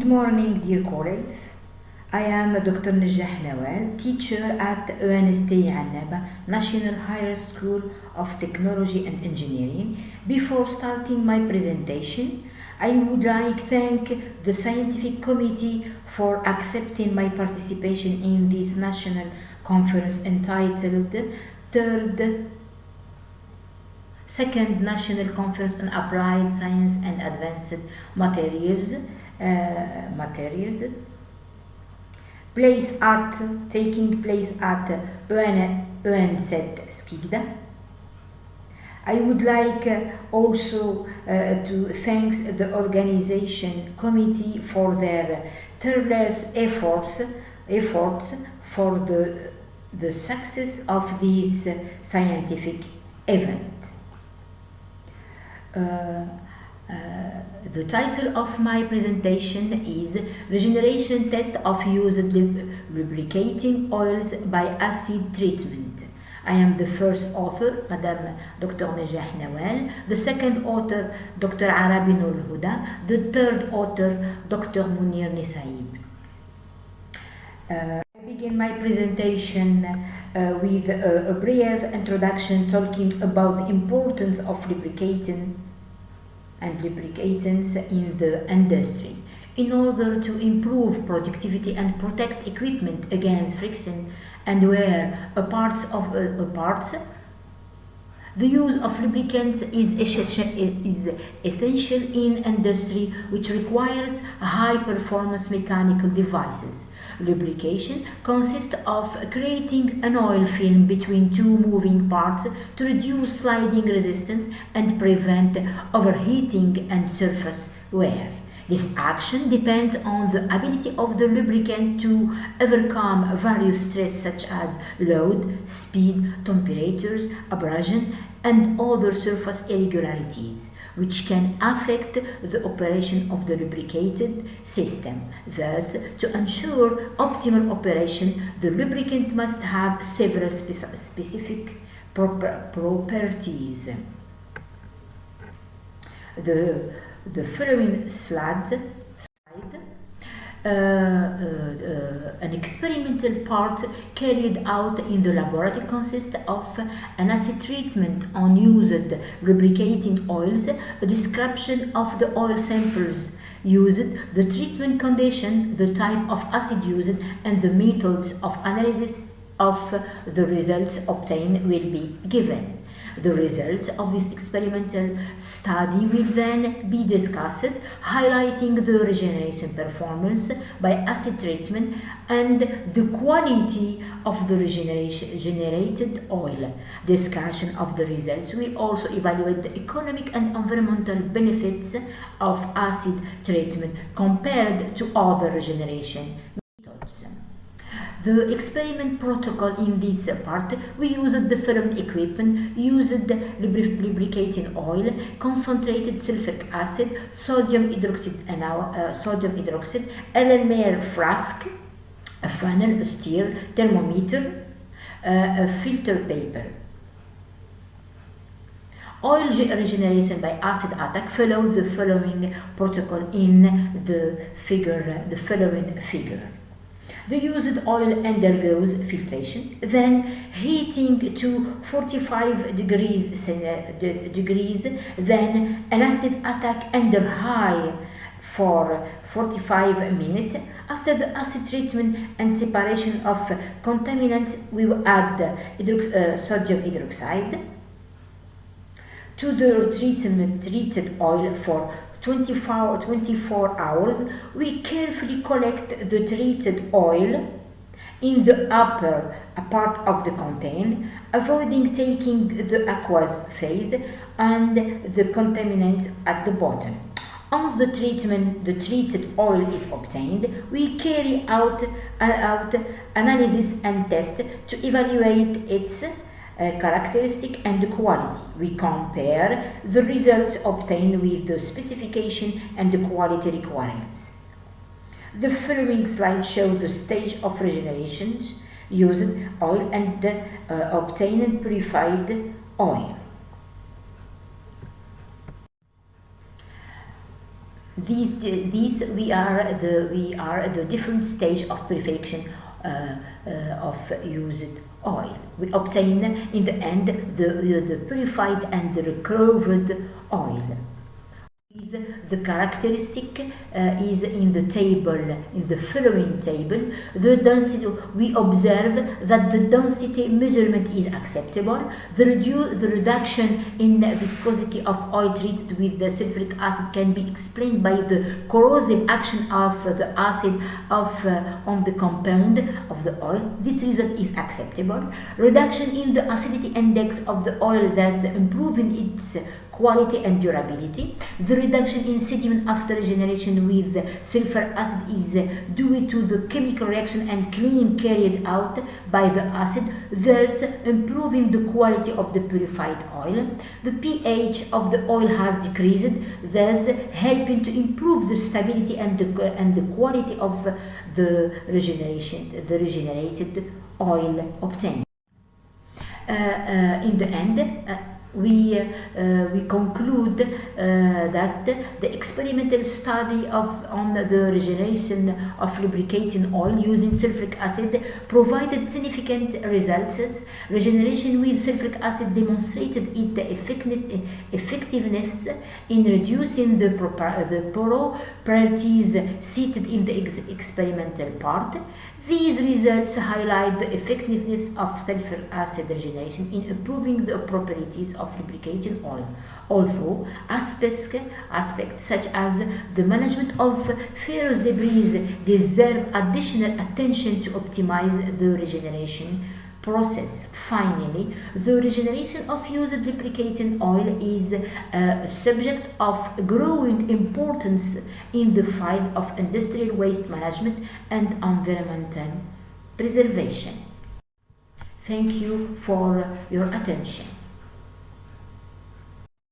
Good morning, dear colleagues. I am Dr. Nedjah Nawel, teacher at UNST Annaba, National Higher School of Technology and Engineering. Before starting my presentation, I would like to thank the scientific committee for accepting my participation in this national conference entitled Second National Conference on Applied Science and Advanced Materials, taking place at UNZ Skikda. I would like also to thank the organization committee for their tireless efforts for the success of this scientific event. The title of my presentation is Regeneration Test of Used Lubricating Oils by Acid Treatment. I am the first author, Madame Dr. Nedjah Nawel, the second author, Dr. Arabi Noor Huda, the third author, Dr. Munir Nisaib. I begin my presentation with a brief introduction talking about the importance of lubricating and lubricants in the industry. In order to improve productivity and protect equipment against friction and wear the use of lubricants is essential in industry which requires high-performance mechanical devices. Lubrication consists of creating an oil film between two moving parts to reduce sliding resistance and prevent overheating and surface wear. This action depends on the ability of the lubricant to overcome various stresses such as load, speed, temperatures, abrasion, and other surface irregularities, which can affect the operation of the lubricated system. Thus, to ensure optimal operation, the lubricant must have several specific properties. The following slide an experimental part carried out in the laboratory consists of an acid treatment on used lubricating oils, a description of the oil samples used, the treatment condition, the type of acid used, and the methods of analysis of the results obtained will be given. The results of this experimental study will then be discussed, highlighting the regeneration performance by acid treatment and the quality of the generated oil. Discussion of the results will also evaluate the economic and environmental benefits of acid treatment compared to other regeneration methods. The experiment protocol in this part, we used the following equipment: used lubricating oil, concentrated sulfuric acid, sodium hydroxide, Erlenmeyer flask, a funnel, a stir, thermometer, a filter paper. Oil regeneration by acid attack follows the following protocol in the following figure. The used oil undergoes filtration, then heating to 45 degrees, then an acid attack under high for 45 minutes. After the acid treatment and separation of contaminants, we will add sodium hydroxide to the treated oil for 24 hours. We carefully collect the treated oil in the upper part of the container, avoiding taking the aqueous phase and the contaminants at the bottom. Once the treated oil is obtained, we carry out analysis and test to evaluate its characteristic and quality. We compare the results obtained with the specification and the quality requirements. The following slide shows the stage of regeneration used oil and obtained purified oil. These we are the different stage of purification of used oil. We obtain in the end the purified and the recovered oil. The characteristic is in the table, in the following table. The density, we observe that the density measurement is acceptable. The reduction in viscosity of oil treated with the sulfuric acid can be explained by the corrosive action of the acid on the compound of the oil. This result is acceptable. Reduction in the acidity index of the oil, thus improving its quality and durability. The reduction in sediment after regeneration with sulfur acid is due to the chemical reaction and cleaning carried out by the acid, thus improving the quality of the purified oil. The pH of the oil has decreased, thus helping to improve the stability and the quality of the regenerated oil obtained. In the end, we conclude that the experimental study on the regeneration of lubricating oil using sulfuric acid provided significant results. Regeneration with sulfuric acid demonstrated its effectiveness in reducing the properties cited in the experimental part. These results highlight the effectiveness of sulfuric acid regeneration in improving the properties of lubricating oil, although aspects such as the management of ferrous debris deserve additional attention to optimize the regeneration process. Finally, the regeneration of used lubricating oil is a subject of growing importance in the field of industrial waste management and environmental preservation. Thank you for your attention.